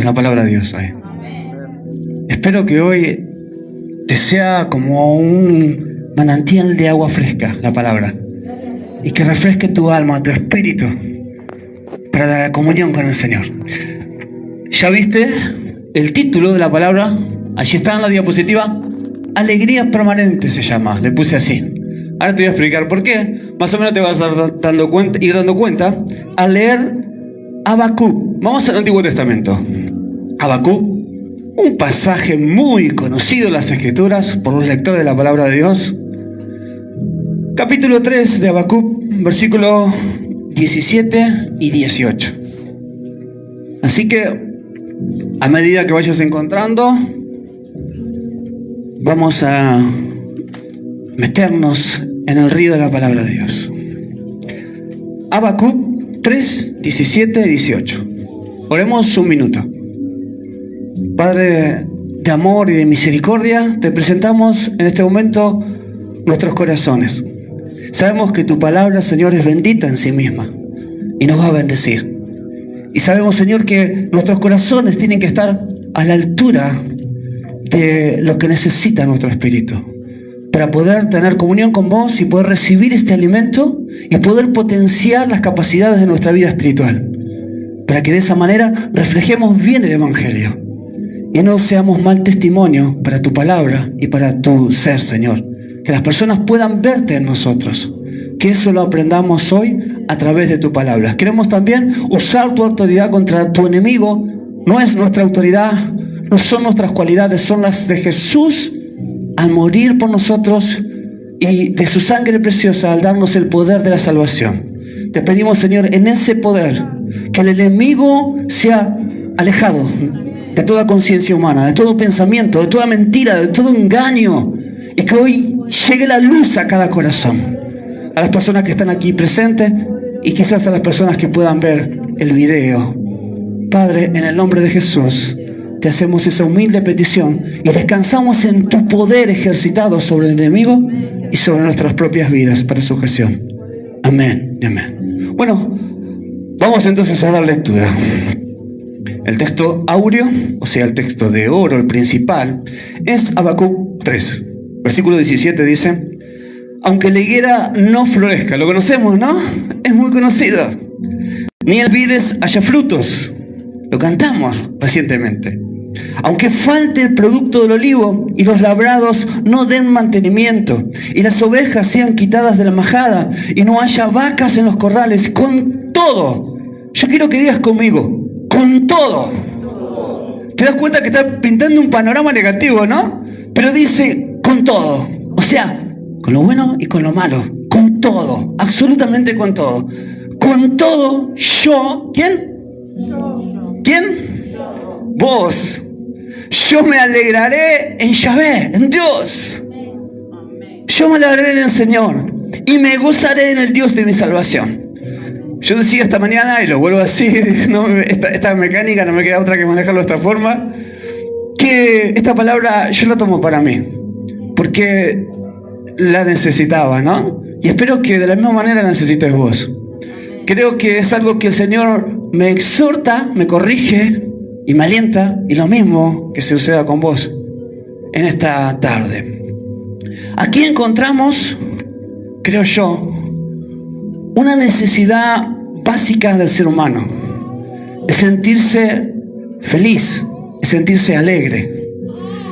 la palabra de Dios hoy. Espero que hoy te sea como un manantial de agua fresca la palabra y que refresque tu alma, tu espíritu para la comunión con el Señor. ¿Ya viste el título de la palabra? Allí está en la diapositiva. Alegría permanente se llama, le puse así. Ahora te voy a explicar por qué. Más o menos te vas a ir dando cuenta al leer Habacuc. Vamos al Antiguo Testamento. Habacuc, un pasaje muy conocido en las Escrituras por los lectores de la palabra de Dios. Capítulo 3 de Habacuc, versículos 17 y 18. Así que, a medida que vayas encontrando, vamos a meternos en el río de la palabra de Dios. Habacuc 3, 17 y 18. Oremos un minuto. Padre de amor y de misericordia, te presentamos en este momento nuestros corazones. Sabemos que tu palabra, Señor, es bendita en sí misma y nos va a bendecir. Y sabemos, Señor, que nuestros corazones tienen que estar a la altura de lo que necesita nuestro espíritu para poder tener comunión con vos y poder recibir este alimento y poder potenciar las capacidades de nuestra vida espiritual, para que de esa manera reflejemos bien el Evangelio y no seamos mal testimonio para tu palabra y para tu ser, Señor. Que las personas puedan verte en nosotros, que eso lo aprendamos hoy a través de tu palabra. Queremos también usar tu autoridad contra tu enemigo. No es nuestra autoridad, no son nuestras cualidades, son las de Jesús al morir por nosotros y de su sangre preciosa al darnos el poder de la salvación. Te pedimos, Señor, en ese poder, que el enemigo sea alejado de toda conciencia humana, de todo pensamiento, de toda mentira, de todo engaño, y que hoy llegue la luz a cada corazón, a las personas que están aquí presentes y quizás a las personas que puedan ver el video. Padre, en el nombre de Jesús, te hacemos esa humilde petición y descansamos en tu poder ejercitado sobre el enemigo y sobre nuestras propias vidas para su gestión. Amén y amén. Bueno, vamos entonces a dar lectura. El texto áureo, o sea, el texto de oro, el principal, es Habacuc 3. Versículo 17 dice: aunque la higuera no florezca, lo conocemos, ¿no? Es muy conocido. Ni el vides haya frutos, lo cantamos recientemente. Aunque falte el producto del olivo y los labrados no den mantenimiento y las ovejas sean quitadas de la majada y no haya vacas en los corrales, con todo, yo quiero que digas conmigo, con todo. Te das cuenta que está pintando un panorama negativo, ¿no? Pero dice con todo, o sea, con lo bueno y con lo malo, con todo, absolutamente con todo. Con todo, yo, ¿quién? ¿Quién? Vos. Yo me alegraré en Yahvé, en Dios. Yo me alegraré en el Señor y me gozaré en el Dios de mi salvación. Yo decía esta mañana, y lo vuelvo a decir, ¿no? esta mecánica no me queda otra que manejarlo de esta forma, que esta palabra yo la tomo para mí, porque la necesitaba, ¿no? Y espero que de la misma manera la necesites vos. Creo que es algo que el Señor me exhorta, me corrige y me alienta, y lo mismo que suceda con vos en esta tarde. Aquí encontramos, creo yo, una necesidad básica del ser humano, de sentirse feliz, de sentirse alegre.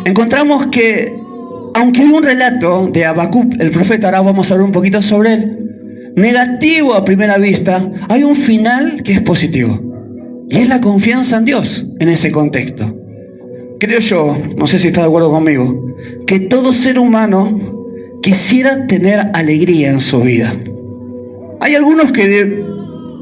Encontramos que, aunque hay un relato de Habacuc, el profeta, ahora vamos a hablar un poquito sobre él, negativo a primera vista, hay un final que es positivo. Y es la confianza en Dios en ese contexto. Creo yo, no sé si está de acuerdo conmigo, que todo ser humano quisiera tener alegría en su vida. Hay algunos que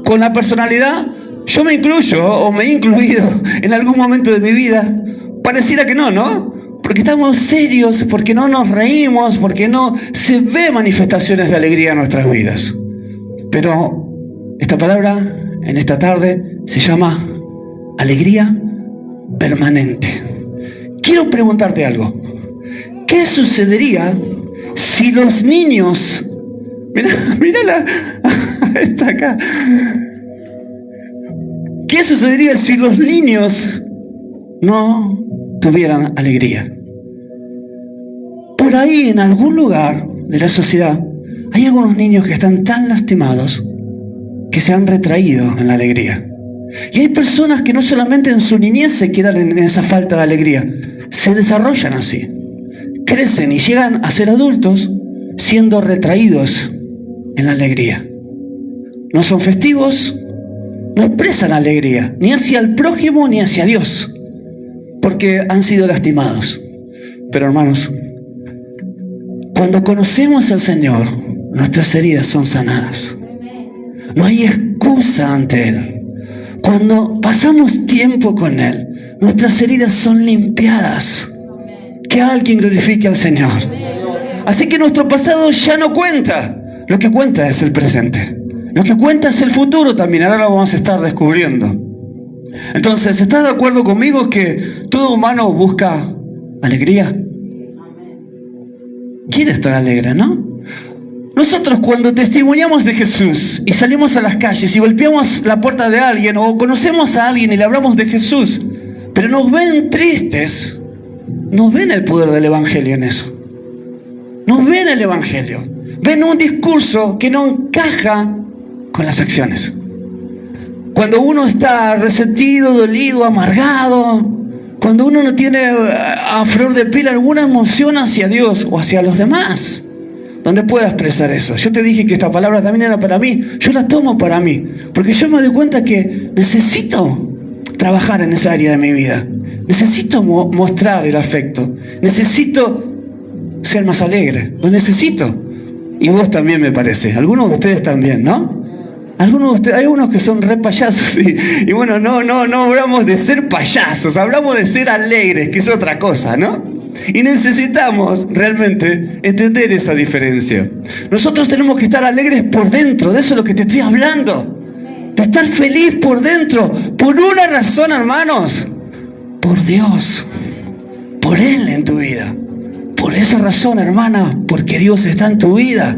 con la personalidad, yo me incluyo o me he incluido en algún momento de mi vida, pareciera que no, porque estamos serios, porque no nos reímos, porque no se ve manifestaciones de alegría en nuestras vidas. Pero esta palabra en esta tarde se llama alegría permanente. Quiero preguntarte algo. ¿Qué sucedería si los niños... Mírala, está acá. ¿Qué sucedería si los niños no tuvieran alegría. Por ahí, en algún lugar de la sociedad, hay algunos niños que están tan lastimados que se han retraído en la alegría. Y hay personas que no solamente en su niñez se quedan en esa falta de alegría, se desarrollan así. Crecen y llegan a ser adultos siendo retraídos en la alegría. No son festivos, no expresan alegría, ni hacia el prójimo ni hacia Dios, porque han sido lastimados. Pero hermanos, cuando conocemos al Señor, nuestras heridas son sanadas. No hay excusa ante Él. Cuando pasamos tiempo con Él, nuestras heridas son limpiadas. Que alguien glorifique al Señor. Así que nuestro pasado ya no cuenta. Lo que cuenta es el presente. Lo que cuenta es el futuro también. Ahora lo vamos a estar descubriendo. Entonces, ¿estás de acuerdo conmigo que todo humano busca alegría? Quiere estar alegre, ¿no? Nosotros cuando testimoniamos de Jesús y salimos a las calles y golpeamos la puerta de alguien o conocemos a alguien y le hablamos de Jesús, pero nos ven tristes, no ven el poder del Evangelio en eso. No ven el Evangelio. Ven un discurso que no encaja con las acciones. Cuando uno está resentido, dolido, amargado, cuando uno no tiene a flor de piel alguna emoción hacia Dios o hacia los demás, donde pueda expresar eso. Yo te dije que esta palabra también era para mí. Yo la tomo para mí, porque yo me doy cuenta que necesito trabajar en esa área de mi vida. Necesito mostrar el afecto. Necesito ser más alegre. Lo necesito. Y vos también, me parece. Algunos de ustedes también, ¿no? Algunos de ustedes, hay unos que son re payasos y bueno, no hablamos de ser payasos, hablamos de ser alegres, que es otra cosa, ¿no? Y necesitamos realmente entender esa diferencia. Nosotros tenemos que estar alegres por dentro, de eso es lo que te estoy hablando. De estar feliz por dentro, por una razón, hermanos. Por Dios, por Él en tu vida. Por esa razón, hermana, porque Dios está en tu vida.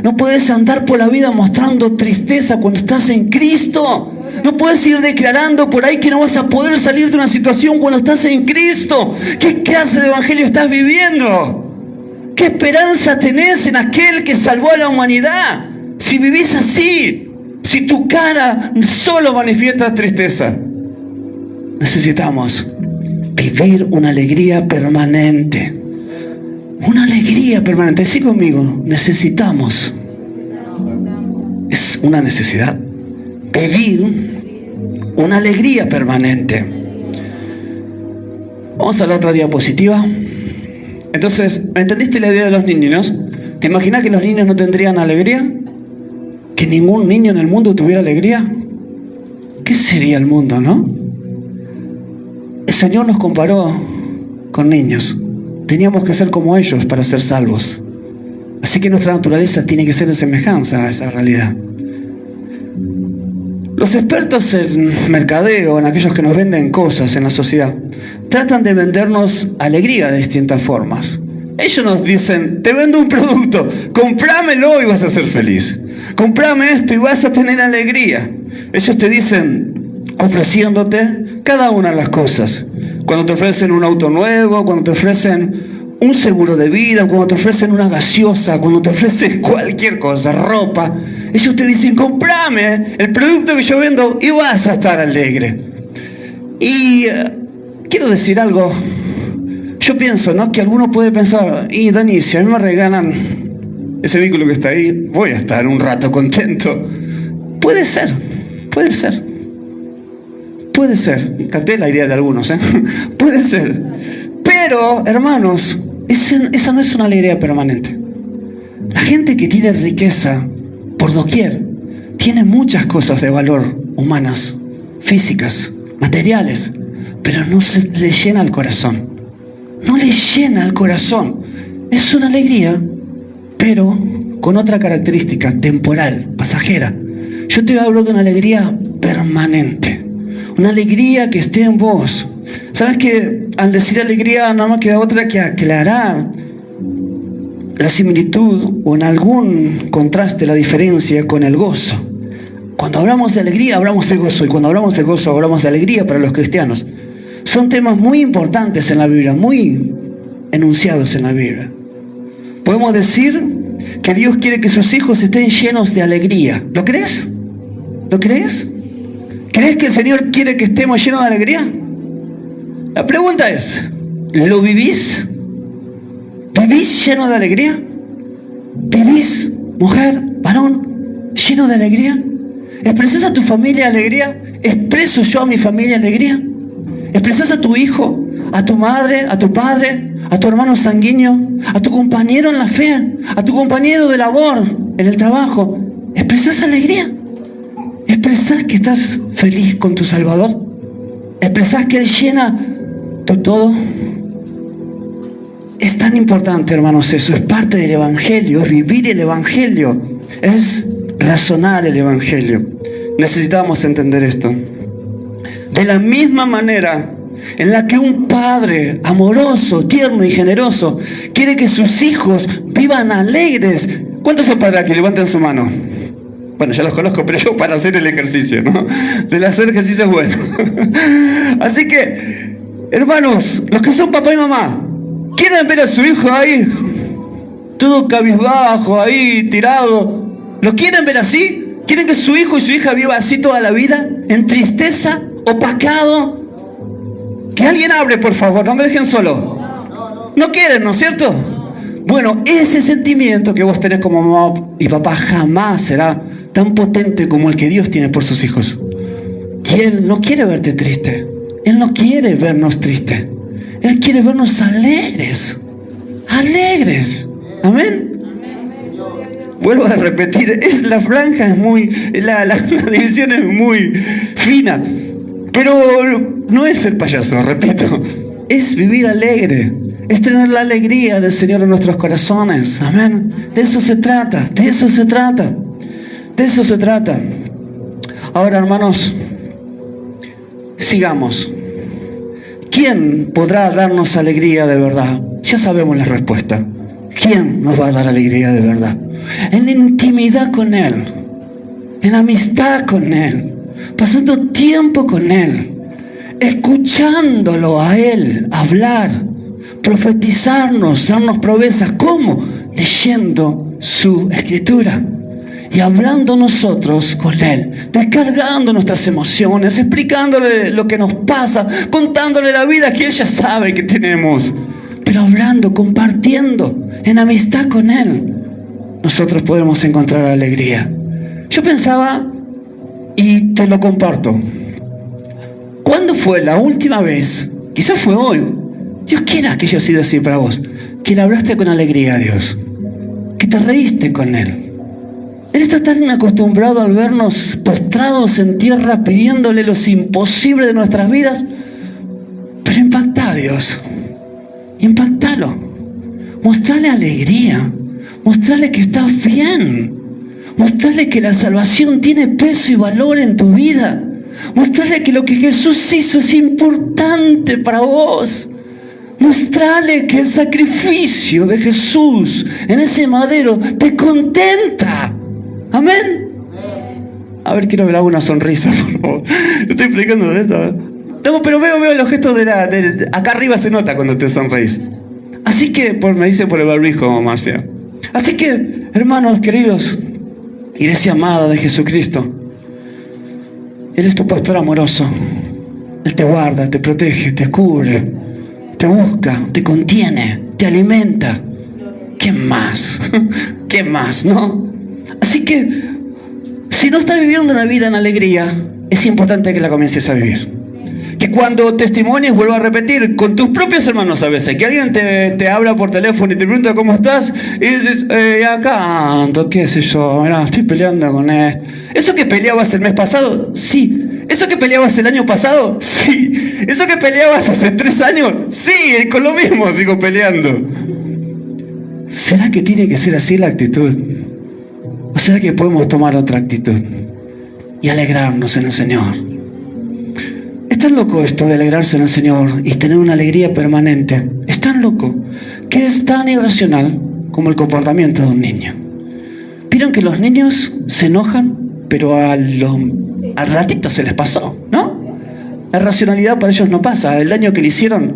No puedes andar por la vida mostrando tristeza cuando estás en Cristo. No puedes ir declarando por ahí que no vas a poder salir de una situación cuando estás en Cristo. ¿Qué clase de evangelio estás viviendo? ¿Qué esperanza tenés en aquel que salvó a la humanidad? Si vivís así, si tu cara solo manifiesta tristeza. Necesitamos vivir una alegría permanente. Una alegría permanente. Decí conmigo, necesitamos. Es una necesidad. Vivir una alegría permanente. Vamos a la otra diapositiva. Entonces, ¿entendiste la idea de los niños? ¿Te imaginas que los niños no tendrían alegría? ¿Que ningún niño en el mundo tuviera alegría? ¿Qué sería el mundo, no? El Señor nos comparó con niños. Teníamos que ser como ellos para ser salvos. Así que nuestra naturaleza tiene que ser de semejanza a esa realidad. Los expertos en mercadeo, en aquellos que nos venden cosas en la sociedad, tratan de vendernos alegría de distintas formas. Ellos nos dicen, te vendo un producto, comprámelo y vas a ser feliz. Comprame esto y vas a tener alegría. Ellos te dicen, ofreciéndote cada una de las cosas. Cuando te ofrecen un auto nuevo, cuando te ofrecen un seguro de vida, cuando te ofrecen una gaseosa, cuando te ofrecen cualquier cosa, ropa, ellos te dicen, comprame el producto que yo vendo y vas a estar alegre. Y quiero decir algo. Yo pienso, ¿no?, que alguno puede pensar, y Dani, si a mí me regalan ese vehículo que está ahí, voy a estar un rato contento. Puede ser, puede ser. Puede ser, capté la idea de algunos, puede ser. Pero, hermanos, esa no es una alegría permanente. La gente que tiene riqueza por doquier, tiene muchas cosas de valor humanas, físicas, materiales, pero no se le llena el corazón. No le llena el corazón. Es una alegría, pero con otra característica, temporal, pasajera. Yo te hablo de una alegría permanente. Una alegría que esté en vos. ¿Sabes que al decir alegría no me queda otra que aclarar la similitud o en algún contraste la diferencia con el gozo? Cuando hablamos de alegría hablamos de gozo, y cuando hablamos de gozo hablamos de alegría para los cristianos. Son temas muy importantes en la Biblia, muy enunciados en la Biblia. Podemos decir que Dios quiere que sus hijos estén llenos de alegría. ¿Lo crees? ¿Lo crees? ¿Crees que el Señor quiere que estemos llenos de alegría? La pregunta es, ¿lo vivís? ¿Vivís lleno de alegría? ¿Vivís, mujer, varón, lleno de alegría? ¿Expresás a tu familia alegría? ¿Expreso yo a mi familia alegría? ¿Expresás a tu hijo, a tu madre, a tu padre, a tu hermano sanguíneo, a tu compañero en la fe, a tu compañero de labor, en el trabajo? ¿Expresás alegría? ¿Expresás que estás feliz con tu Salvador? ¿Expresás que Él llena todo? Es tan importante, hermanos, eso. Es parte del Evangelio, es vivir el Evangelio, es razonar el Evangelio. Necesitamos entender esto. De la misma manera en la que un padre amoroso, tierno y generoso quiere que sus hijos vivan alegres. ¿Cuántos son padres aquí? Levanten su mano. Bueno, ya los conozco, pero yo para hacer el ejercicio, ¿no? Del hacer ejercicio es bueno. Así que, hermanos, los que son papá y mamá, ¿quieren ver a su hijo ahí, todo cabizbajo, ahí, tirado? ¿Lo quieren ver así? ¿Quieren que su hijo y su hija viva así toda la vida? ¿En tristeza? ¿Opacado? Que alguien hable, por favor, no me dejen solo. No quieren, ¿no es cierto? Bueno, ese sentimiento que vos tenés como mamá y papá jamás será tan potente como el que Dios tiene por sus hijos. Y Él no quiere verte triste. Él no quiere vernos tristes. Él quiere vernos alegres. Alegres. Amén. Vuelvo a repetir, la franja es muy, la división es muy fina. Pero no es el payaso, repito. Es vivir alegre. Es tener la alegría del Señor en nuestros corazones. Amén. De eso se trata. De eso se trata. De eso se trata. Ahora, hermanos, sigamos. ¿Quién podrá darnos alegría de verdad? Ya sabemos la respuesta. ¿Quién nos va a dar alegría de verdad? En intimidad con Él, en amistad con Él, pasando tiempo con Él, escuchándolo a Él hablar, profetizarnos, darnos promesas. ¿Cómo? Leyendo su Escritura y hablando nosotros con Él, descargando nuestras emociones, explicándole lo que nos pasa, contándole la vida que Él ya sabe que tenemos, pero hablando, compartiendo en amistad con Él, nosotros podemos encontrar alegría. Yo pensaba, y te lo comparto, ¿cuándo fue la última vez? Quizás fue hoy. Dios quiera que haya sido así para vos, que le hablaste con alegría a Dios, que te reíste con Él. Él está tan acostumbrado al vernos postrados en tierra pidiéndole los imposibles de nuestras vidas, pero impactá a Dios, impactalo, mostrale alegría, mostrale que estás bien, mostrale que la salvación tiene peso y valor en tu vida, mostrale que lo que Jesús hizo es importante para vos. Mostrale que el sacrificio de Jesús en ese madero te contenta. Amén. A ver, quiero ver alguna sonrisa, por favor. Estoy explicando de esto. No, pero veo los gestos acá arriba se nota cuando te sonreís. Así que, me dice por el barbijo, Marcia. Así que, hermanos queridos, iglesia amada de Jesucristo, Él es tu pastor amoroso. Él te guarda, te protege, te cubre, te busca, te contiene, te alimenta. ¿Qué más? ¿Qué más, no? Así que, si no estás viviendo una vida en alegría, es importante que la comiences a vivir. Que cuando testimonies, vuelvo a repetir, con tus propios hermanos a veces, que alguien te habla por teléfono y te pregunta cómo estás, y dices, acá ando, qué sé yo, mirá, estoy peleando con él. ¿Eso que peleabas el mes pasado? Sí. ¿Eso que peleabas el año pasado? Sí. ¿Eso que peleabas hace 3 años? Sí, con lo mismo sigo peleando. ¿Será que tiene que ser así la actitud? ¿O será que podemos tomar otra actitud y alegrarnos en el Señor? Es tan loco esto de alegrarse en el Señor y tener una alegría permanente. Es tan loco que es tan irracional como el comportamiento de un niño. ¿Vieron que los niños se enojan, pero al ratito se les pasó, ¿no? La racionalidad para ellos no pasa. El daño que le hicieron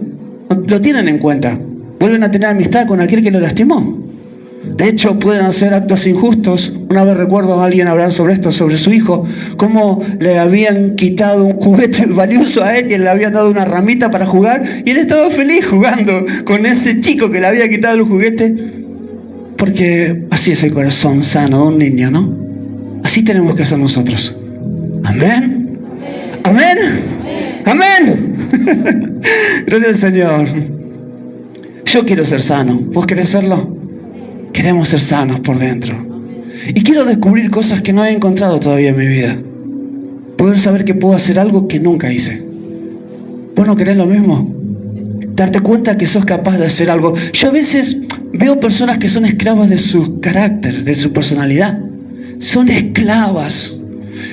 lo tienen en cuenta. Vuelven a tener amistad con aquel que lo lastimó. De hecho, pueden hacer actos injustos. Una vez recuerdo a alguien hablar sobre esto, sobre su hijo, cómo le habían quitado un juguete valioso a él y le habían dado una ramita para jugar, y él estaba feliz jugando con ese chico que le había quitado el juguete, porque así es el corazón sano de un niño, ¿no? Así tenemos que ser nosotros. Amén. Amén. Amén. Gloria al Señor. Yo quiero ser sano. ¿Vos querés serlo? Queremos ser sanos por dentro. Y quiero descubrir cosas que no he encontrado todavía en mi vida. Poder saber que puedo hacer algo que nunca hice. ¿Vos no querés lo mismo? Darte cuenta que sos capaz de hacer algo. Yo a veces veo personas que son esclavas de su carácter, de su personalidad. Son esclavas.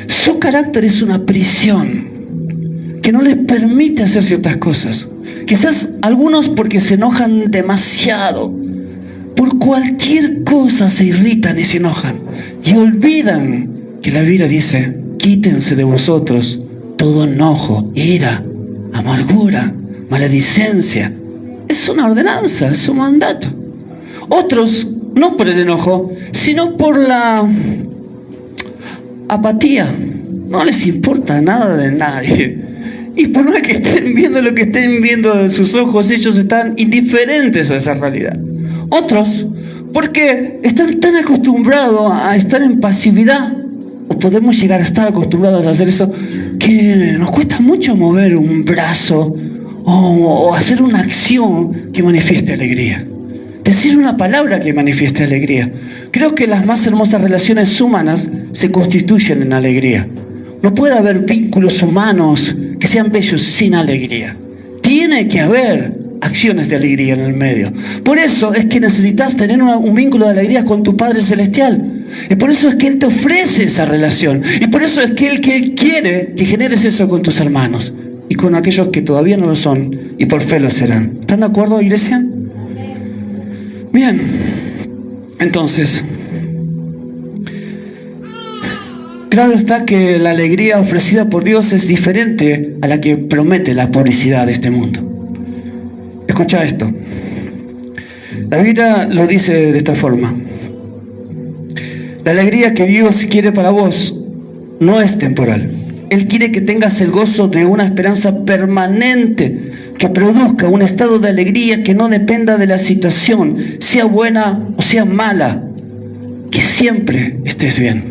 Su carácter es una prisión que no les permite hacer ciertas cosas. Quizás algunos porque se enojan demasiado. Por cualquier cosa se irritan y se enojan. Y olvidan que la Biblia dice: quítense de vosotros todo enojo, ira, amargura, maledicencia. Es una ordenanza, es un mandato. Otros, no por el enojo, sino por la apatía. No les importa nada de nadie. Y por más que estén viendo lo que estén viendo en sus ojos, ellos están indiferentes a esa realidad. Otros, porque están tan acostumbrados a estar en pasividad, o podemos llegar a estar acostumbrados a hacer eso, que nos cuesta mucho mover un brazo o hacer una acción que manifieste alegría. Decir una palabra que manifieste alegría. Creo que las más hermosas relaciones humanas se constituyen en alegría. No puede haber vínculos humanos que sean bellos sin alegría. Tiene que haber acciones de alegría en el medio. Por eso es que necesitas tener un vínculo de alegría con tu Padre Celestial. Y por eso es que Él te ofrece esa relación. Y por eso es que Él quiere que generes eso con tus hermanos y con aquellos que todavía no lo son y por fe lo serán. ¿Están de acuerdo, iglesia? Bien. Entonces, claro está que la alegría ofrecida por Dios es diferente a la que promete la publicidad de este mundo. Escucha esto. La Biblia lo dice de esta forma: la alegría que Dios quiere para vos no es temporal. Él quiere que tengas el gozo de una esperanza permanente, que produzca un estado de alegría que no dependa de la situación, sea buena o sea mala, que siempre estés bien.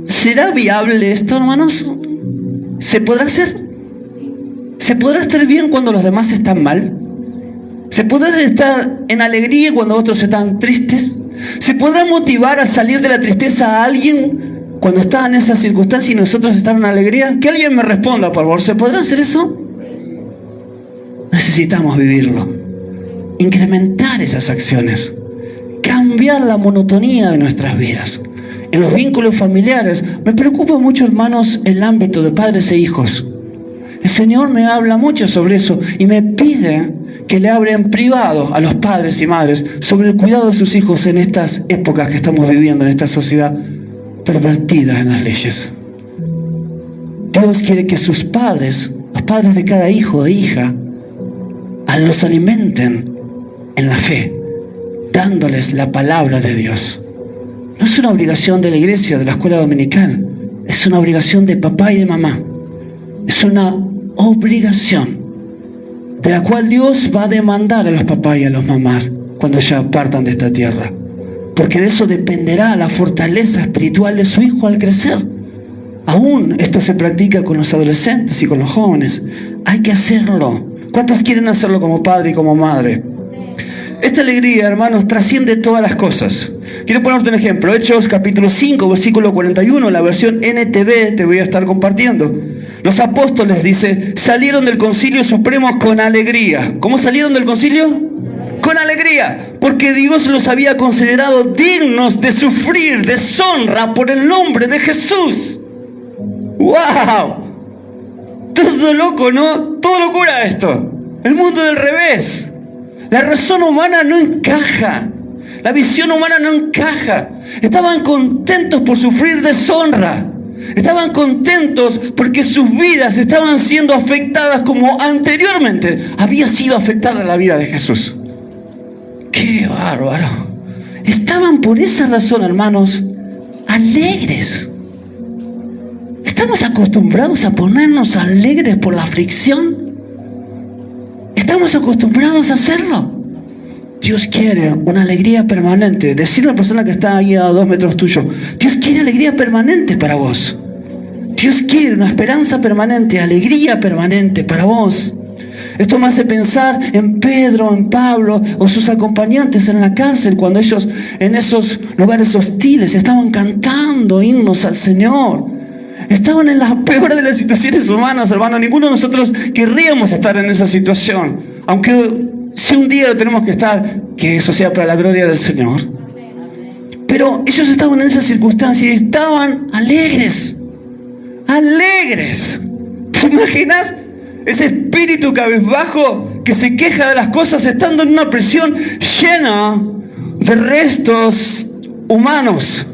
¿Será viable esto, hermanos? ¿Se podrá hacer? ¿Se podrá estar bien cuando los demás están mal? ¿Se podrá estar en alegría cuando otros están tristes? ¿Se podrá motivar a salir de la tristeza a alguien cuando está en esa circunstancia y nosotros estamos en alegría? Que alguien me responda, por favor. ¿Se podrá hacer eso? Necesitamos vivirlo. Incrementar esas acciones. Cambiar la monotonía de nuestras vidas. En los vínculos familiares, me preocupa mucho, hermanos, el ámbito de padres e hijos. El Señor me habla mucho sobre eso y me pide que le hable en privado a los padres y madres sobre el cuidado de sus hijos en estas épocas que estamos viviendo, en esta sociedad pervertida en las leyes. Dios quiere que sus padres, los padres de cada hijo e hija, los alimenten en la fe, dándoles la palabra de Dios. No es una obligación de la iglesia, de la escuela dominical, es una obligación de papá y de mamá. Es una obligación de la cual Dios va a demandar a los papás y a las mamás cuando ya partan de esta tierra, porque de eso dependerá la fortaleza espiritual de su hijo al crecer. Aún esto se practica con los adolescentes y con los jóvenes. Hay que hacerlo. ¿Cuántos quieren hacerlo como padre y como madre? Esta alegría, hermanos, trasciende todas las cosas. Quiero ponerte un ejemplo. Hechos capítulo 5, versículo 41, la versión NTV te voy a estar compartiendo. Los apóstoles, dice, salieron del concilio supremo con alegría. ¿Cómo salieron del concilio? Con alegría, porque Dios los había considerado dignos de sufrir deshonra por el nombre de Jesús. ¡Wow! Todo loco, ¿no? Todo locura esto. El mundo del revés. La razón humana no encaja. La visión humana no encaja. Estaban contentos por sufrir deshonra. Estaban contentos porque sus vidas estaban siendo afectadas como anteriormente había sido afectada la vida de Jesús. ¡Qué bárbaro! Estaban por esa razón, hermanos, alegres. ¿Estamos acostumbrados a ponernos alegres por la aflicción? ¿Estamos acostumbrados a hacerlo? Dios quiere una alegría permanente. Decirle a la persona que está ahí a 2 metros tuyo, Dios quiere alegría permanente para vos. Dios quiere una esperanza permanente, alegría permanente para vos. Esto me hace pensar en Pedro, en Pablo o sus acompañantes en la cárcel, cuando ellos en esos lugares hostiles estaban cantando himnos al Señor. Estaban en la peor de las situaciones humanas, hermano. Ninguno de nosotros querríamos estar en esa situación. Aunque si un día lo tenemos que estar, que eso sea para la gloria del Señor. Pero ellos estaban en esa circunstancia y estaban alegres. Alegres. ¿Te imaginas? Ese espíritu cabizbajo que se queja de las cosas estando en una prisión llena de restos humanos.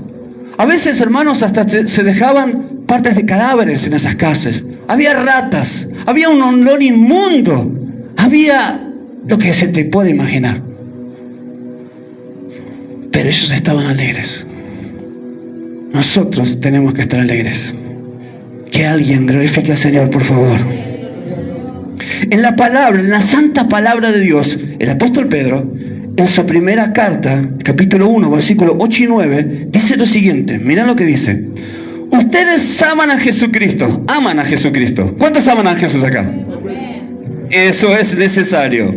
A veces, hermanos, hasta se dejaban partes de cadáveres en esas cárceles. Había ratas, había un olor inmundo, había lo que se te puede imaginar. Pero ellos estaban alegres. Nosotros tenemos que estar alegres. Que alguien glorifique al Señor, por favor. En la palabra, en la santa palabra de Dios, el apóstol Pedro, en su primera carta, capítulo 1, versículos 8 y 9, dice lo siguiente. Mirá lo que dice. Ustedes aman a Jesucristo. Aman a Jesucristo. ¿Cuántos aman a Jesús acá? Eso es necesario.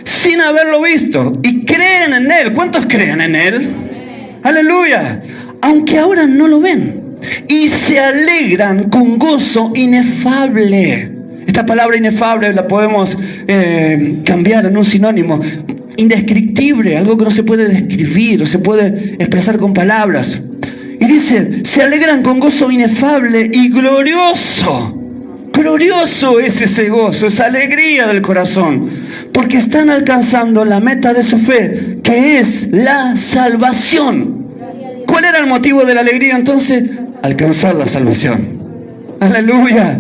Sin haberlo visto. Y creen en Él. ¿Cuántos creen en Él? Aleluya. Aunque ahora no lo ven. Y se alegran con gozo inefable. Esta palabra inefable la podemos cambiar en un sinónimo. Indescriptible, algo que no se puede describir o se puede expresar con palabras. Y dice, se alegran con gozo inefable y glorioso. Glorioso es ese gozo, esa alegría del corazón, porque están alcanzando la meta de su fe, que es la salvación. ¿Cuál era el motivo de la alegría entonces? Alcanzar la salvación. Aleluya.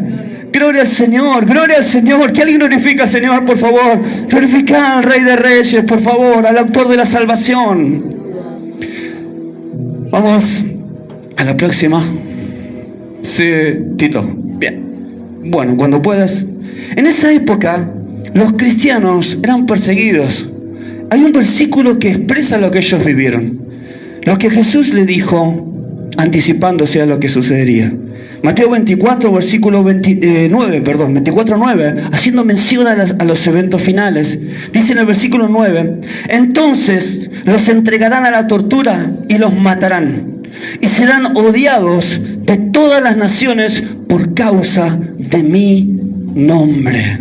Gloria al Señor, gloria al Señor. Que alguien glorifique al Señor, por favor. Glorifica al Rey de Reyes, por favor, al autor de la salvación. Vamos a la próxima. Sí, Tito. Bien. Bueno, cuando puedas. En esa época, los cristianos eran perseguidos. Hay un versículo que expresa lo que ellos vivieron. Lo que Jesús le dijo, anticipándose a lo que sucedería. Mateo 24, versículo 24:9, haciendo mención a los eventos finales. Dice en el versículo 9, entonces los entregarán a la tortura y los matarán, y serán odiados de todas las naciones por causa de mi nombre.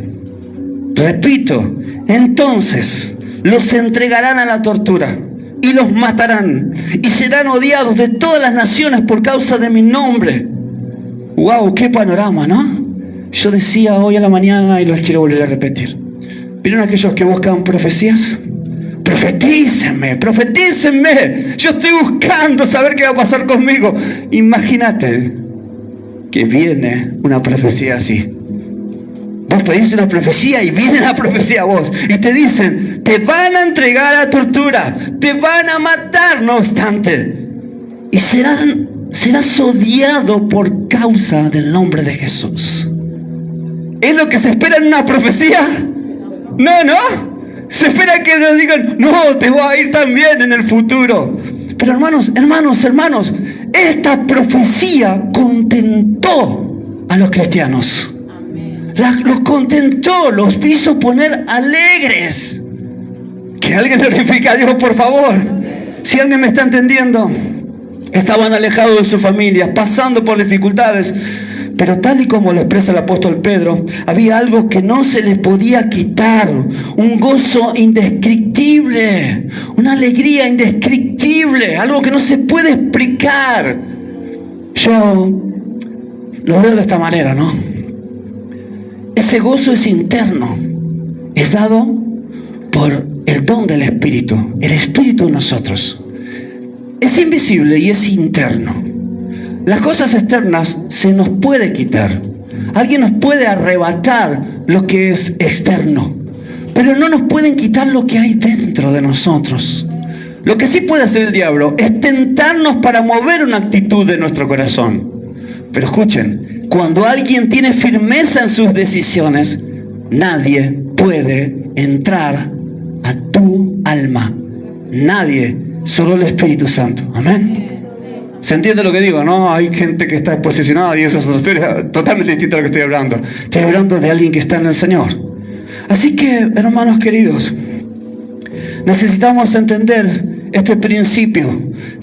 Repito, entonces los entregarán a la tortura y los matarán, y serán odiados de todas las naciones por causa de mi nombre. ¡Wow! ¡Qué panorama!, ¿no? Yo decía hoy a la mañana y los quiero volver a repetir. ¿Vieron aquellos que buscan profecías? ¡Profetícenme! ¡Profetícenme! Yo estoy buscando saber qué va a pasar conmigo. Imagínate que viene una profecía así. Vos pedís una profecía y viene la profecía a vos. Y te dicen, te van a entregar a tortura, te van a matar, no obstante. Y serás odiado por causa del nombre de Jesús. ¿Es lo que se espera en una profecía? No. Se espera que nos digan, no, te va a ir tan bien en el futuro. Pero hermanos, esta profecía contentó a los cristianos. Los contentó, los hizo poner alegres. Que alguien glorifique a Dios, por favor. Si alguien me está entendiendo. Estaban alejados de sus familias, pasando por dificultades. Pero tal y como lo expresa el apóstol Pedro, había algo que no se les podía quitar. Un gozo indescriptible, una alegría indescriptible, algo que no se puede explicar. Yo lo veo de esta manera, ¿no? Ese gozo es interno, es dado por el don del Espíritu, el Espíritu en nosotros. Es invisible y es interno. Las cosas externas se nos puede quitar. Alguien nos puede arrebatar lo que es externo, pero no nos pueden quitar lo que hay dentro de nosotros. Lo que sí puede hacer el diablo es tentarnos para mover una actitud de nuestro corazón. Pero escuchen, cuando alguien tiene firmeza en sus decisiones, nadie puede entrar a tu alma. Nadie, solo el Espíritu Santo. Amén. ¿Se entiende lo que digo? No, hay gente que está posicionada y eso es otra historia totalmente distinta a lo que estoy hablando. Estoy hablando de alguien que está en el Señor. Así que, hermanos queridos, necesitamos entender este principio,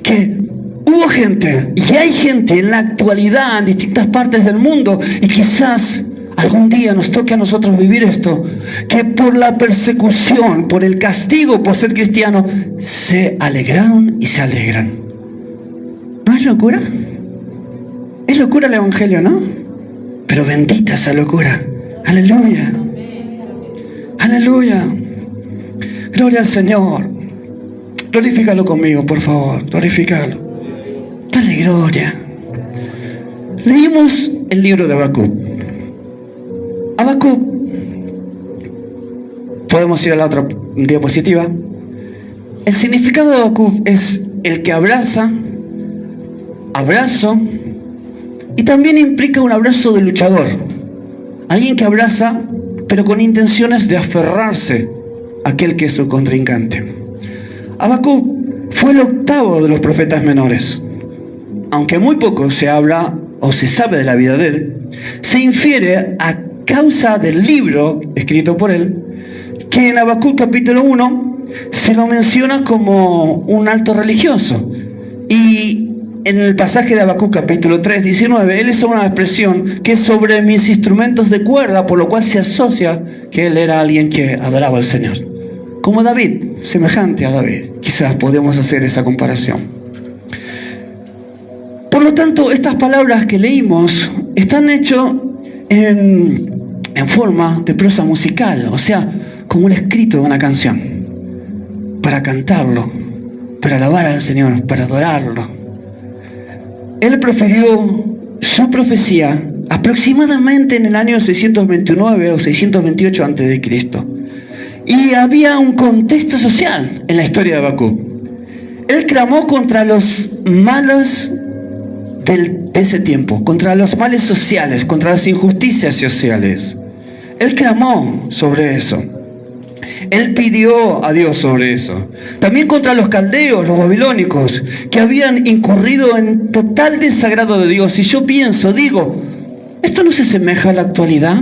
que hubo gente y hay gente en la actualidad en distintas partes del mundo, y quizás algún día nos toque a nosotros vivir esto, que por la persecución, por el castigo por ser cristiano, se alegraron y se alegran. ¿No es locura? Es locura el Evangelio, ¿no? Pero bendita esa locura. Aleluya. Aleluya. Gloria al Señor. Glorifícalo conmigo, por favor. Glorifícalo. Dale gloria. Leímos el libro de Habacuc. Habacuc. Podemos ir a la otra diapositiva. El significado de Habacuc es el que abraza, abrazo, y también implica un abrazo de luchador. Alguien que abraza, pero con intenciones de aferrarse a aquel que es su contrincante. Habacuc fue el octavo de los profetas menores. Aunque muy poco se habla o se sabe de la vida de él, se infiere a causa del libro escrito por él, que en Habacuc capítulo 1 se lo menciona como un alto religioso. Y en el pasaje de Habacuc capítulo 3, 19, él hizo una expresión que es sobre mis instrumentos de cuerda, por lo cual se asocia que él era alguien que adoraba al Señor. Como David, semejante a David. Quizás podemos hacer esa comparación. Por lo tanto, estas palabras que leímos están hechas en forma de prosa musical, o sea, como un escrito de una canción, para cantarlo, para alabar al Señor, para adorarlo. Él profirió su profecía aproximadamente en el año 629 o 628 a.C. Y había un contexto social en la historia de Habacuc. Él clamó contra los malos de ese tiempo, contra los males sociales, contra las injusticias sociales. Él clamó sobre eso. Él pidió a Dios sobre eso. También contra los caldeos, los babilónicos, que habían incurrido en total desagrado de Dios. Y yo digo, ¿esto no se asemeja a la actualidad?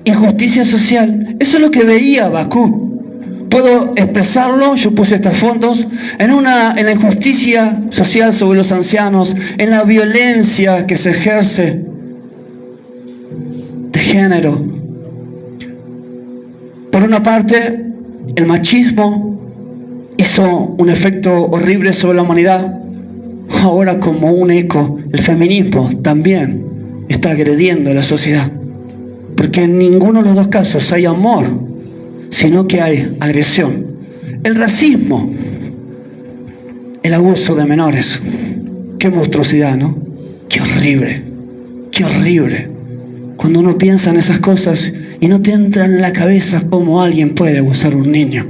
Injusticia social. Eso es lo que veía Habacuc. Puedo expresarlo, yo puse estos fondos, en la injusticia social sobre los ancianos, en la violencia que se ejerce de género. Por una parte, el machismo hizo un efecto horrible sobre la humanidad. Ahora, como un eco, el feminismo también está agrediendo a la sociedad. Porque en ninguno de los dos casos hay amor, sino que hay agresión. El racismo, el abuso de menores. Qué monstruosidad, ¿no? Qué horrible, qué horrible. Cuando uno piensa en esas cosas y no te entra en la cabeza cómo alguien puede abusar a un niño.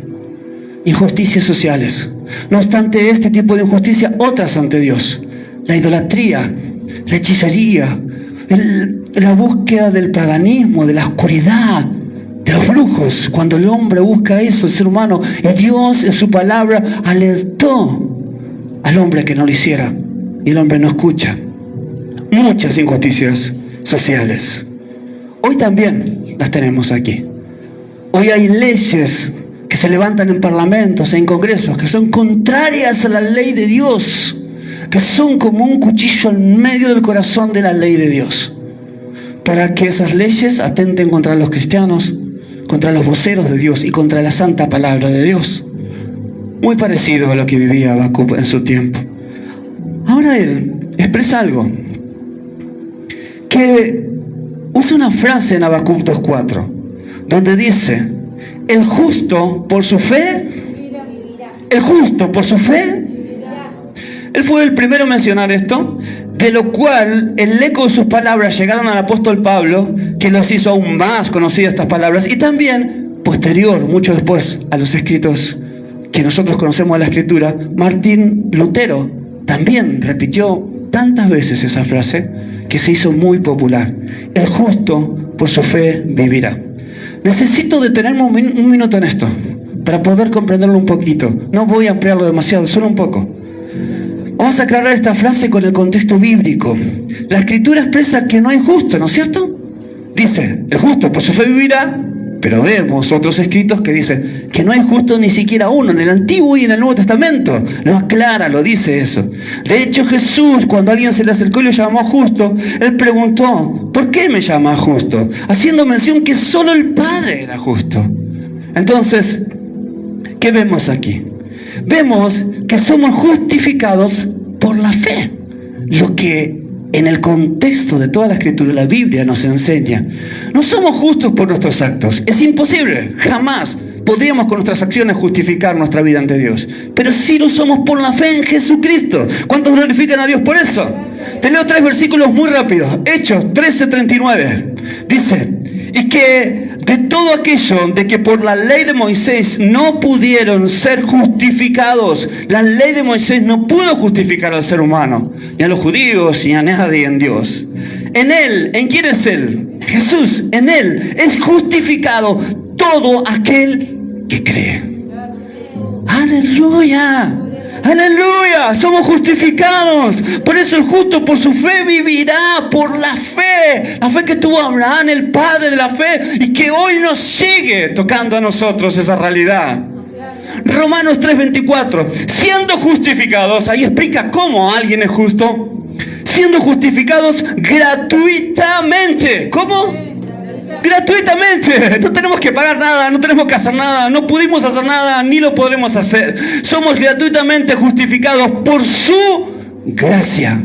Injusticias sociales. No obstante este tipo de injusticia, otras ante Dios. La idolatría, la hechicería, la búsqueda del paganismo, de la oscuridad, de los brujos. Cuando el hombre busca eso, el ser humano, y Dios en su palabra alertó al hombre que no lo hiciera, y el hombre no escucha. Muchas injusticias sociales. Hoy también las tenemos aquí. Hoy hay leyes que se levantan en parlamentos e en congresos que son contrarias a la ley de Dios, que son como un cuchillo en medio del corazón de la ley de Dios, para que esas leyes atenten contra los cristianos, contra los voceros de Dios y contra la santa palabra de Dios. Muy parecido a lo que vivía Habacuc en su tiempo. Ahora él expresa algo, que usa una frase en Habacuc 2:4, donde dice: el justo por su fe, el justo por su fe, Él fue el primero a mencionar esto, de lo cual el eco de sus palabras llegaron al apóstol Pablo, que los hizo aún más conocidas estas palabras, y también, posterior, mucho después, a los escritos que nosotros conocemos de la Escritura, Martín Lutero también repitió tantas veces esa frase que se hizo muy popular. El justo por su fe vivirá. Necesito detenerme un minuto en esto para poder comprenderlo un poquito. No voy a ampliarlo demasiado, solo un poco. Vamos a aclarar esta frase con el contexto bíblico. La Escritura expresa que no hay justo, ¿no es cierto? Dice, el justo por su fe vivirá, pero vemos otros escritos que dicen que no hay justo ni siquiera uno, en el Antiguo y en el Nuevo Testamento. Lo aclara, lo dice eso. De hecho, Jesús, cuando alguien se le acercó y lo llamó justo, él preguntó, ¿por qué me llamas justo? Haciendo mención que solo el Padre era justo. Entonces, ¿qué vemos aquí? Vemos que somos justificados por la fe. Lo que en el contexto de toda la Escritura, la Biblia nos enseña. No somos justos por nuestros actos. Es imposible. Jamás podríamos con nuestras acciones justificar nuestra vida ante Dios. Pero sí lo somos por la fe en Jesucristo. ¿Cuántos glorifican a Dios por eso? Te leo 3 versículos muy rápidos. Hechos 13:39. Dice, y que de todo aquello de que por la ley de Moisés no pudieron ser justificados. La ley de Moisés no pudo justificar al ser humano, ni a los judíos, ni a nadie en Dios. En Él, ¿en quién es Él? Jesús, en Él es justificado todo aquel que cree. ¡Aleluya! ¡Aleluya! Somos justificados. Por eso el justo por su fe vivirá, por la fe. La fe que tuvo Abraham, el padre de la fe, y que hoy nos sigue tocando a nosotros esa realidad. Romanos 3:24. Siendo justificados, ahí explica cómo alguien es justo. Siendo justificados gratuitamente. ¿Cómo? Gratuitamente. No tenemos que pagar nada, no tenemos que hacer nada, no pudimos hacer nada, ni lo podremos hacer. Somos gratuitamente justificados por su gracia,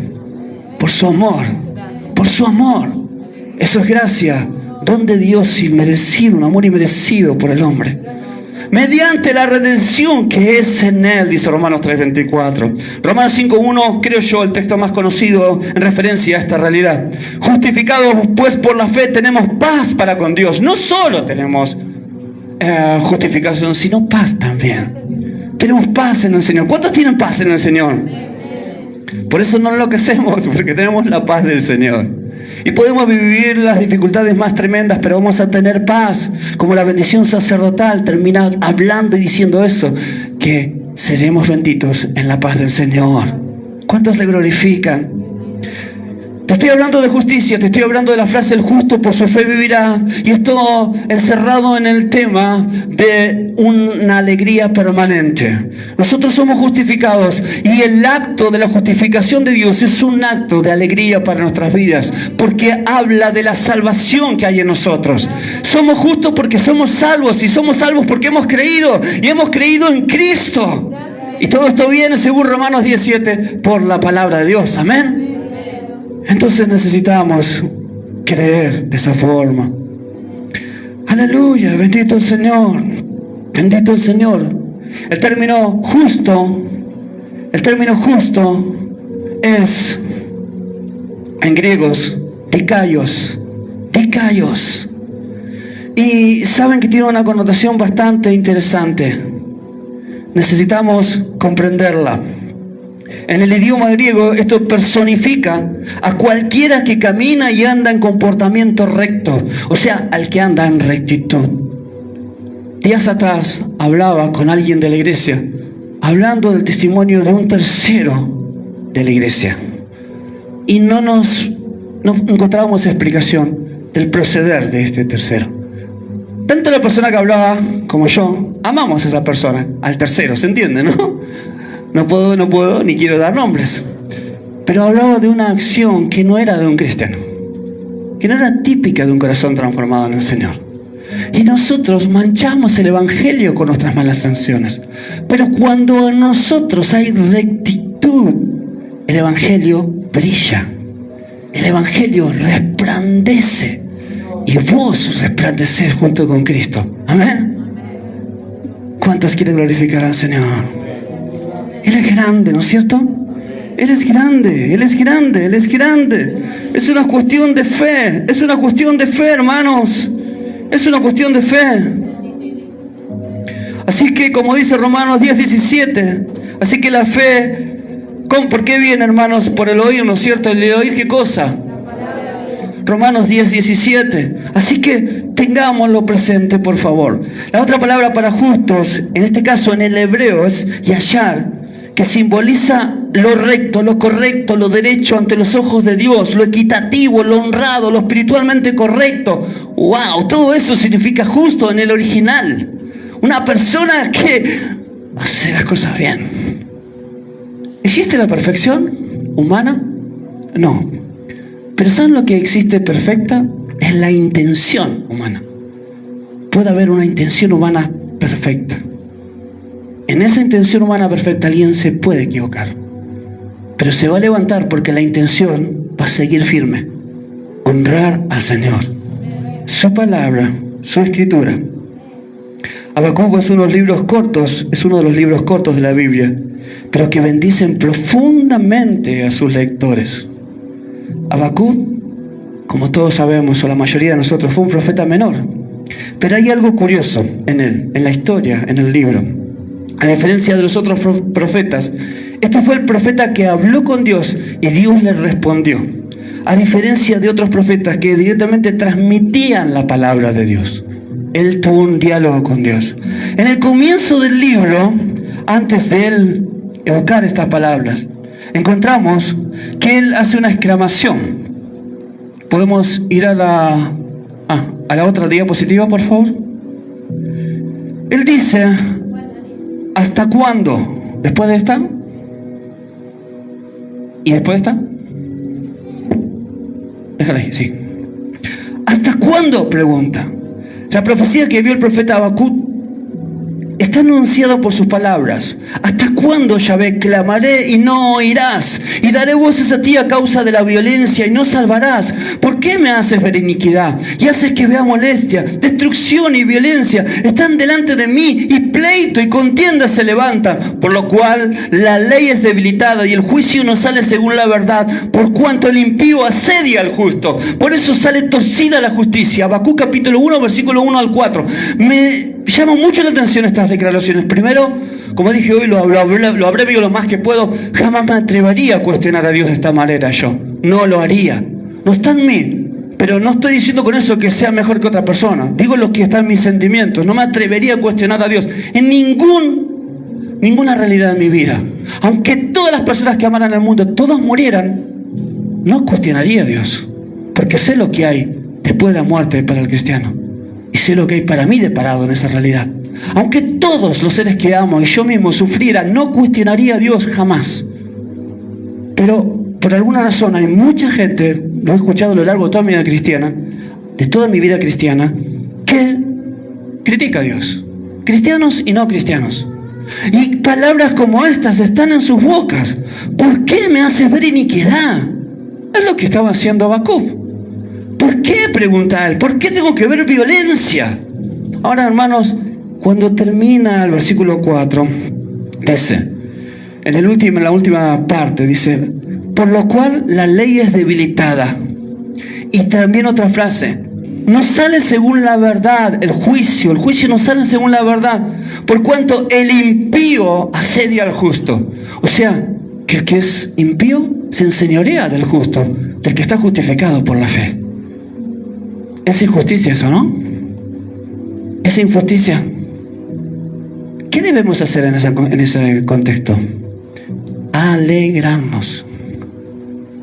por su amor, por su amor. Eso es gracia, don de Dios inmerecido, un amor inmerecido por el hombre. Mediante la redención que es en Él, dice Romanos 3:24. Romanos 5:1, creo yo, el texto más conocido en referencia a esta realidad. Justificados pues por la fe tenemos paz para con Dios. No solo tenemos justificación, sino paz también. Tenemos paz en el Señor. ¿Cuántos tienen paz en el Señor? Por eso no enloquecemos, porque tenemos la paz del Señor. Y podemos vivir las dificultades más tremendas, pero vamos a tener paz. Como la bendición sacerdotal termina hablando y diciendo eso, que seremos benditos en la paz del Señor. ¿Cuántos le glorifican? Te estoy hablando de justicia, te estoy hablando de la frase, el justo por su fe vivirá. Y esto encerrado en el tema de una alegría permanente. Nosotros somos justificados y el acto de la justificación de Dios es un acto de alegría para nuestras vidas, porque habla de la salvación que hay en nosotros. Somos justos porque somos salvos, y somos salvos porque hemos creído, y hemos creído en Cristo. Y todo esto viene, según Romanos 17, por la palabra de Dios. Amén. Entonces necesitamos creer de esa forma. Aleluya, bendito el Señor, bendito el Señor. El término justo es en griegos dikaios. Y saben que tiene una connotación bastante interesante. Necesitamos comprenderla. En el idioma griego esto personifica a cualquiera que camina y anda en comportamiento recto, o sea, al que anda en rectitud. Días atrás hablaba con alguien de la iglesia, hablando del testimonio de un tercero de la iglesia, y no encontrábamos explicación del proceder de este tercero. Tanto la persona que hablaba como yo amamos a esa persona, al tercero, ¿se entiende, no? No puedo, ni quiero dar nombres. Pero hablaba de una acción que no era de un cristiano, que no era típica de un corazón transformado en el Señor. Y nosotros manchamos el Evangelio con nuestras malas acciones. Pero cuando en nosotros hay rectitud, el Evangelio brilla. El Evangelio resplandece. Y vos resplandecés junto con Cristo. Amén. ¿Cuántos quieren glorificar al Señor? Él es grande, ¿no es cierto? Él es grande, Él es grande, Él es grande. Es una cuestión de fe, es una cuestión de fe, hermanos. Es una cuestión de fe. Así que, como dice Romanos 10:17, así que la fe, ¿por qué viene, hermanos? Por el oír, ¿no es cierto? ¿El de oír qué cosa? Romanos 10:17. Así que tengámoslo presente, por favor. La otra palabra para justos, en este caso en el hebreo, es yashar, que simboliza lo recto, lo correcto, lo derecho ante los ojos de Dios, lo equitativo, lo honrado, lo espiritualmente correcto. ¡Wow! Todo eso significa justo en el original. Una persona que hace las cosas bien. ¿Existe la perfección humana? No. Pero ¿saben lo que existe perfecta? Es la intención humana. Puede haber una intención humana perfecta. En esa intención humana perfecta alguien se puede equivocar. Pero se va a levantar porque la intención va a seguir firme. Honrar al Señor. Su palabra, su escritura. Habacuc es uno de los libros cortos de la Biblia, pero que bendicen profundamente a sus lectores. Habacuc, como todos sabemos, o la mayoría de nosotros, fue un profeta menor. Pero hay algo curioso en él, en la historia, en el libro. A diferencia de los otros profetas, este fue el profeta que habló con Dios y Dios le respondió. A diferencia de otros profetas que directamente transmitían la palabra de Dios. Él tuvo un diálogo con Dios. En el comienzo del libro, antes de él evocar estas palabras, encontramos que él hace una exclamación. ¿Podemos ir a la otra diapositiva, por favor? Él dice, ¿hasta cuándo? ¿Después de esta? ¿Y después de esta? Déjala ahí, sí. ¿Hasta cuándo? Pregunta. La profecía que vio el profeta Habacuc está anunciada por sus palabras. ¿Hasta cuándo, Yahvé, clamaré y no oirás? Y daré voces a ti a causa de la violencia y no salvarás. ¿Por qué me haces ver iniquidad? Y haces que vea molestia, destrucción y violencia. Están delante de mí y pleito y contienda se levantan. Por lo cual la ley es debilitada y el juicio no sale según la verdad. Por cuanto el impío asedia al justo. Por eso sale torcida la justicia. Habacuc capítulo 1, versículo 1 al 4. Me llama mucho la atención estas declaraciones. Primero, como dije hoy, lo abrevio lo más que puedo. Jamás me atrevería a cuestionar a Dios de esta manera yo. No lo haría. No está en mí. Pero no estoy diciendo con eso que sea mejor que otra persona. Digo lo que está en mis sentimientos. No me atrevería a cuestionar a Dios en ninguna realidad de mi vida. Aunque todas las personas que amaran el mundo, todos murieran, no cuestionaría a Dios. Porque sé lo que hay después de la muerte para el cristiano. Y sé lo que hay para mí deparado en esa realidad. Aunque todos los seres que amo y yo mismo sufriera, no cuestionaría a Dios jamás. Pero por alguna razón hay mucha gente, lo he escuchado a lo largo de toda mi vida cristiana, que critica a Dios. Cristianos y no cristianos. Y palabras como estas están en sus bocas. ¿Por qué me haces ver iniquidad? Es lo que estaba haciendo Habacuc. ¿Por qué? Pregunta él. ¿Por qué tengo que ver violencia? Ahora, hermanos, cuando termina el versículo 4, dice, en la última parte, dice, por lo cual la ley es debilitada. Y también otra frase, no sale según la verdad el juicio no sale según la verdad, por cuanto el impío asedia al justo. O sea, que el que es impío se enseñorea del justo, del que está justificado por la fe. Es injusticia eso, ¿no? Es injusticia. ¿Qué debemos hacer en ese contexto? Alegrarnos.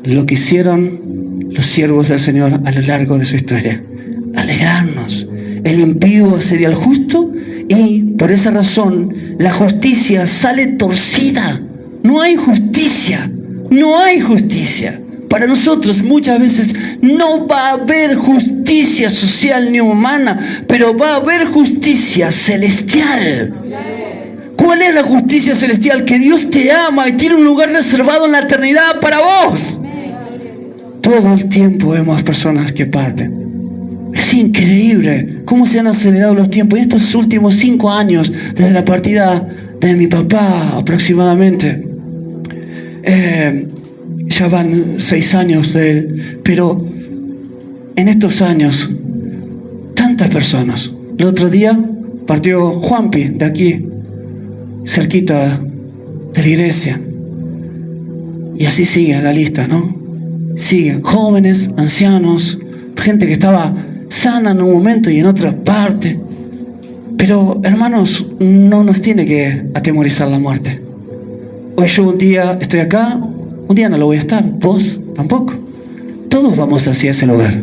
Lo que hicieron los siervos del Señor a lo largo de su historia. Alegrarnos. El impío asedia al justo y por esa razón la justicia sale torcida. No hay justicia. No hay justicia. Para nosotros muchas veces no va a haber justicia social ni humana, pero va a haber justicia celestial. ¿Cuál es la justicia celestial? Que Dios te ama y tiene un lugar reservado en la eternidad para vos. Todo el tiempo vemos personas que parten. Es increíble cómo se han acelerado los tiempos. En estos últimos 5 años, desde la partida de mi papá aproximadamente, ya van 6 años de él, pero en estos años, tantas personas. El otro día partió Juanpi de aquí, cerquita de la iglesia. Y así sigue la lista, ¿no? Sigue, jóvenes, ancianos, gente que estaba sana en un momento y en otra parte. Pero, hermanos, no nos tiene que atemorizar la muerte. Hoy yo un día estoy acá, un día no lo voy a estar, vos tampoco. Todos vamos hacia ese lugar.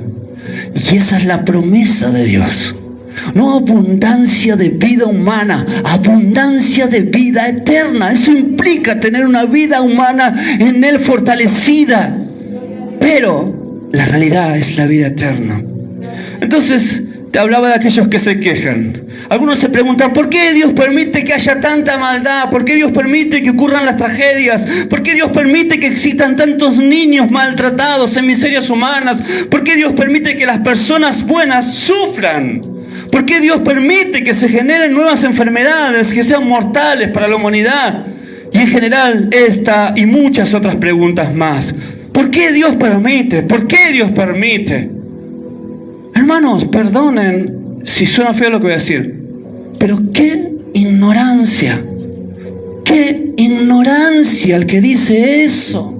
Y esa es la promesa de Dios. No abundancia de vida humana, abundancia de vida eterna. Eso implica tener una vida humana en Él fortalecida. Pero la realidad es la vida eterna. Entonces, te hablaba de aquellos que se quejan. Algunos se preguntan, ¿por qué Dios permite que haya tanta maldad? ¿Por qué Dios permite que ocurran las tragedias? ¿Por qué Dios permite que existan tantos niños maltratados en miserias humanas? ¿Por qué Dios permite que las personas buenas sufran? ¿Por qué Dios permite que se generen nuevas enfermedades que sean mortales para la humanidad? Y en general esta y muchas otras preguntas más. ¿Por qué Dios permite? ¿Por qué Dios permite? Hermanos, perdonen si suena feo lo que voy a decir, pero qué ignorancia el que dice eso.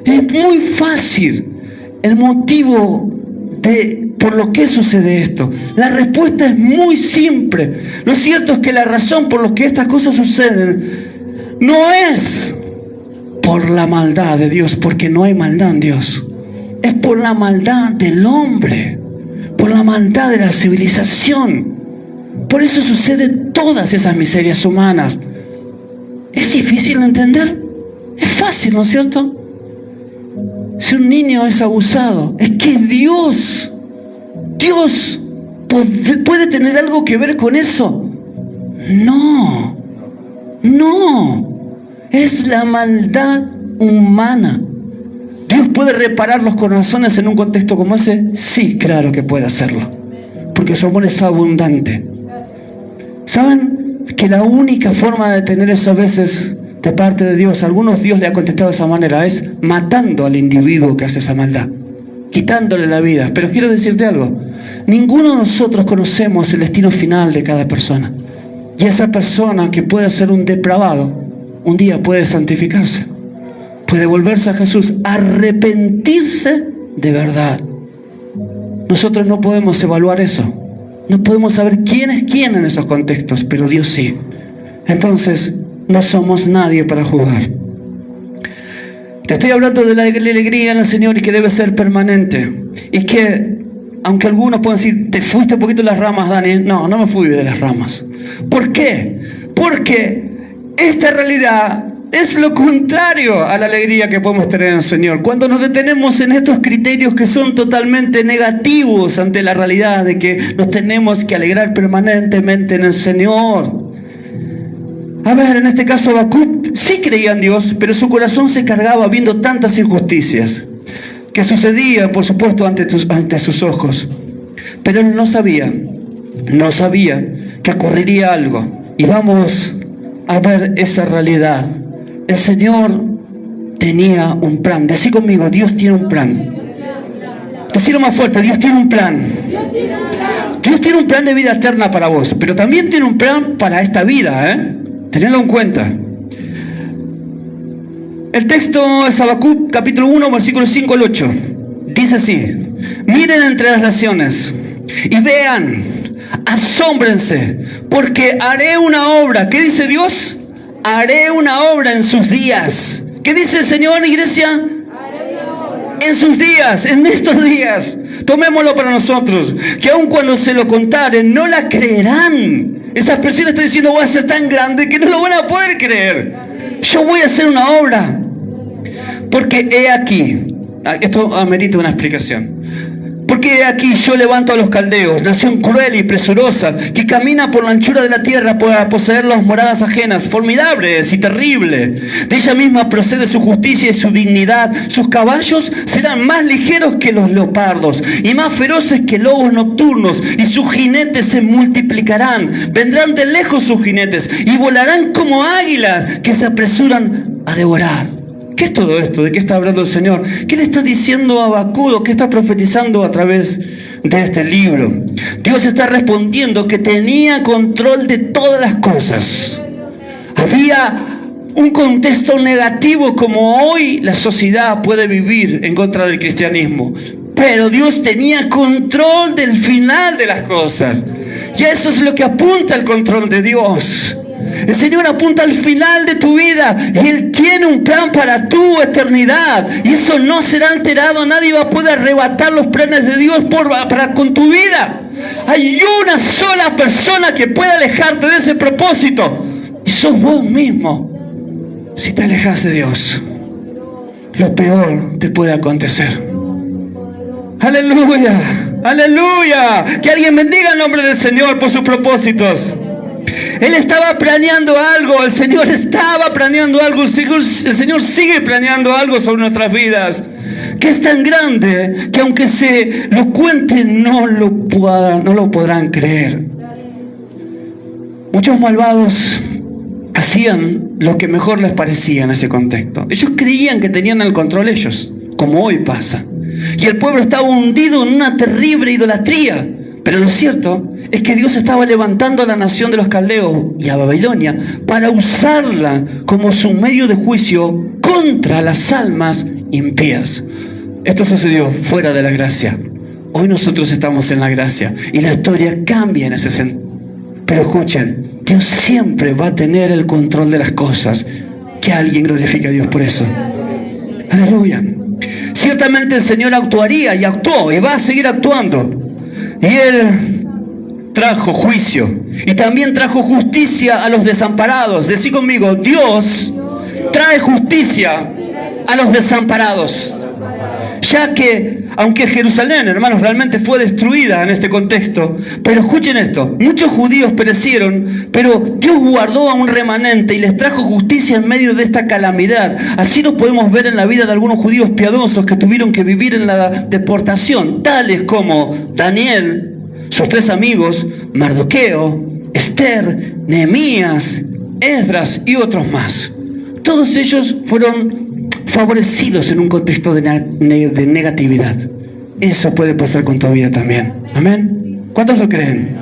Es muy fácil el motivo por lo que sucede esto. La respuesta es muy simple. Lo cierto es que la razón por la que estas cosas suceden no es por la maldad de Dios, porque no hay maldad en Dios. Es por la maldad del hombre, por la maldad de la civilización. Por eso suceden todas esas miserias humanas. ¿Es difícil de entender? Es fácil, ¿no es cierto? Si un niño es abusado, es que Dios puede tener algo que ver con eso. No, es la maldad humana. ¿Dios puede reparar los corazones en un contexto como ese? Sí, claro que puede hacerlo, porque su amor es abundante. ¿Saben que la única forma de tener eso a veces de parte de Dios, a algunos Dios le ha contestado de esa manera, es matando al individuo que hace esa maldad, quitándole la vida? Pero quiero decirte algo, ninguno de nosotros conocemos el destino final de cada persona. Y esa persona que puede ser un depravado, un día puede santificarse, puede volverse a Jesús, arrepentirse de verdad. Nosotros no podemos evaluar eso, no podemos saber quién es quién en esos contextos, pero Dios sí. Entonces, no somos nadie para juzgar. Te estoy hablando de la alegría en el Señor y que debe ser permanente. Y que, aunque algunos pueden decir, te fuiste un poquito de las ramas, Dani. No me fui de las ramas. ¿Por qué? Porque esta realidad es lo contrario a la alegría que podemos tener en el Señor. Cuando nos detenemos en estos criterios que son totalmente negativos ante la realidad de que nos tenemos que alegrar permanentemente en el Señor. A ver, en este caso Habacuc sí creía en Dios, pero su corazón se cargaba viendo tantas injusticias que sucedían, por supuesto, ante sus ojos. Pero él no sabía que ocurriría algo. Y vamos a ver esa realidad. El Señor tenía un plan. Decí conmigo, Dios tiene un plan. Decilo más fuerte, Dios tiene un plan. Dios tiene un plan de vida eterna para vos, pero también tiene un plan para esta vida, Tenedlo en cuenta. El texto es Habacuc, capítulo 1, versículos 5 al 8. Dice así: miren entre las naciones y vean, asómbrense, porque haré una obra. ¿Qué dice Dios? Haré una obra en sus días. ¿Qué dice el Señor, iglesia? En sus días, en estos días. Tomémoslo para nosotros, que aun cuando se lo contaren, no la creerán. Esas personas están diciendo, voy a ser tan grande que no lo van a poder creer. Yo voy a hacer una obra. Porque he aquí, esto amerita una explicación. Porque he aquí yo levanto a los caldeos, nación cruel y presurosa, que camina por la anchura de la tierra para poseer las moradas ajenas, formidables y terribles. De ella misma procede su justicia y su dignidad. Sus caballos serán más ligeros que los leopardos y más feroces que lobos nocturnos, y sus jinetes se multiplicarán. Vendrán de lejos sus jinetes y volarán como águilas que se apresuran a devorar. ¿qué es todo esto? ¿De qué está hablando el Señor? ¿Qué le está diciendo a Habacuc? ¿Qué está profetizando a través de este libro? Dios está respondiendo que tenía control de todas las cosas. Había un contexto negativo como hoy la sociedad puede vivir en contra del cristianismo. Pero Dios tenía control del final de las cosas. Y eso es lo que apunta al control de Dios. El Señor apunta al final de tu vida y Él tiene un plan para tu eternidad. Y eso no será alterado. Nadie va a poder arrebatar los planes de Dios con tu vida. Hay una sola persona que puede alejarte de ese propósito. Y sos vos mismo. Si te alejas de Dios, lo peor te puede acontecer. ¡Aleluya! ¡Aleluya! Que alguien bendiga el nombre del Señor por sus propósitos. Él estaba planeando algo, el Señor estaba planeando algo, el Señor sigue planeando algo sobre nuestras vidas, que es tan grande que aunque se lo cuenten no lo podrán creer. Muchos malvados hacían lo que mejor les parecía en ese contexto. Ellos creían que tenían el control ellos, como hoy pasa. Y el pueblo estaba hundido en una terrible idolatría. Pero lo cierto es que Dios estaba levantando a la nación de los caldeos y a Babilonia para usarla como su medio de juicio contra las almas impías. Esto sucedió fuera de la gracia. Hoy nosotros estamos en la gracia y la historia cambia en ese sentido. Pero escuchen, Dios siempre va a tener el control de las cosas. Que alguien glorifique a Dios por eso. Aleluya. Ciertamente el Señor actuaría y actuó y va a seguir actuando. Y Él trajo juicio y también trajo justicia a los desamparados. Decí conmigo, Dios trae justicia a los desamparados. Ya que, aunque Jerusalén, hermanos, realmente fue destruida en este contexto, pero escuchen esto, muchos judíos perecieron, pero Dios guardó a un remanente y les trajo justicia en medio de esta calamidad. Así lo podemos ver en la vida de algunos judíos piadosos que tuvieron que vivir en la deportación, tales como Daniel, sus 3 amigos, Mardoqueo, Esther, Nehemías, Esdras y otros más. Todos ellos fueron favorecidos en un contexto de negatividad. Eso puede pasar con tu vida también. Amén. ¿Cuántos lo creen?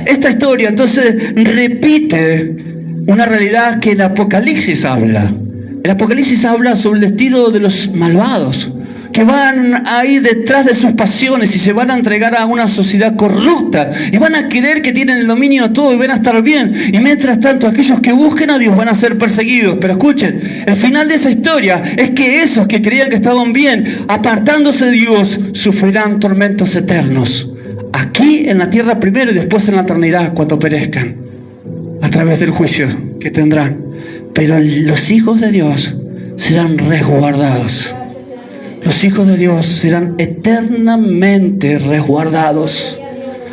Esta historia entonces repite una realidad que el Apocalipsis habla. El Apocalipsis habla sobre el destino de los malvados, que van a ir detrás de sus pasiones y se van a entregar a una sociedad corrupta y van a creer que tienen el dominio de todo y van a estar bien. Y mientras tanto aquellos que busquen a Dios van a ser perseguidos. Pero escuchen, el final de esa historia es que esos que creían que estaban bien, apartándose de Dios, sufrirán tormentos eternos. Aquí en la tierra primero y después en la eternidad cuando perezcan, a través del juicio que tendrán. Pero los hijos de Dios serán resguardados. Los hijos de Dios serán eternamente resguardados.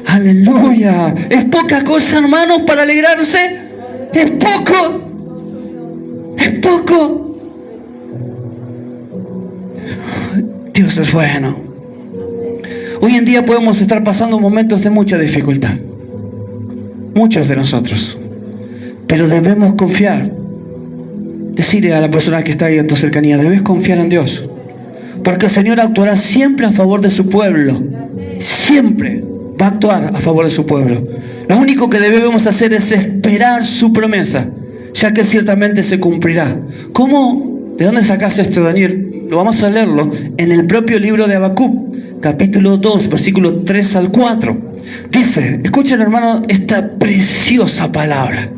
Aleluya. ¿Es poca cosa, hermanos, para alegrarse? ¿Es poco? ¿Es poco? Dios es bueno. Hoy en día podemos estar pasando momentos de mucha dificultad. Muchos de nosotros. Pero debemos confiar. Decirle a la persona que está ahí en tu cercanía, debes confiar en Dios. Porque el Señor actuará siempre a favor de su pueblo. Siempre va a actuar a favor de su pueblo. Lo único que debemos hacer es esperar su promesa, ya que ciertamente se cumplirá. ¿Cómo? ¿De dónde sacas esto, Daniel? Lo vamos a leerlo en el propio libro de Habacuc, capítulo 2, versículos 3 al 4. Dice, escuchen, hermano, esta preciosa palabra.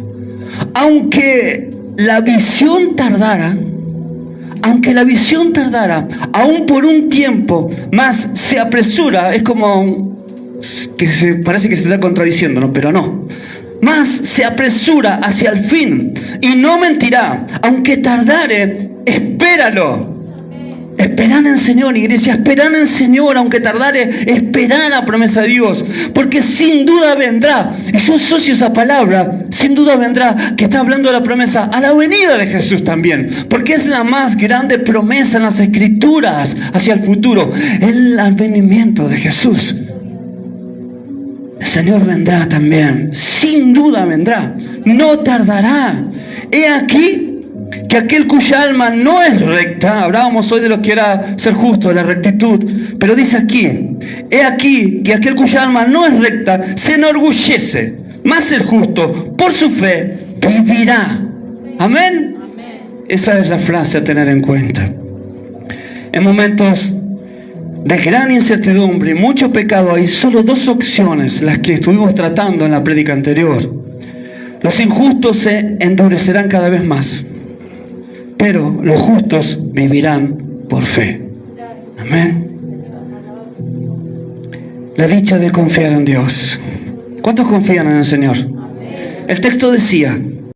Aunque la visión tardara, aún por un tiempo, más se apresura. Es como que parece que se está contradiciendo, ¿no? Pero no. Más se apresura hacia el fin y no mentirá. Aunque tardare, espéralo. Esperad en el Señor, iglesia, esperad en el Señor, aunque tardare, esperad la promesa de Dios, porque sin duda vendrá, y yo asocio esa palabra, sin duda vendrá, que está hablando de la promesa a la venida de Jesús también, porque es la más grande promesa en las Escrituras hacia el futuro, el advenimiento de Jesús. El Señor vendrá también, sin duda vendrá, no tardará. He aquí, que aquel cuya alma no es recta, hablábamos hoy de lo que era ser justo, de la rectitud, pero dice aquí, he aquí que aquel cuya alma no es recta se enorgullece, mas el justo por su fe vivirá. Amén. Esa es la frase a tener en cuenta. En momentos de gran incertidumbre y mucho pecado hay solo dos opciones, las que estuvimos tratando en la prédica anterior. Los injustos se endurecerán cada vez más, pero los justos vivirán por fe. Amén. La dicha de confiar en Dios. ¿Cuántos confían en el Señor? El texto decía,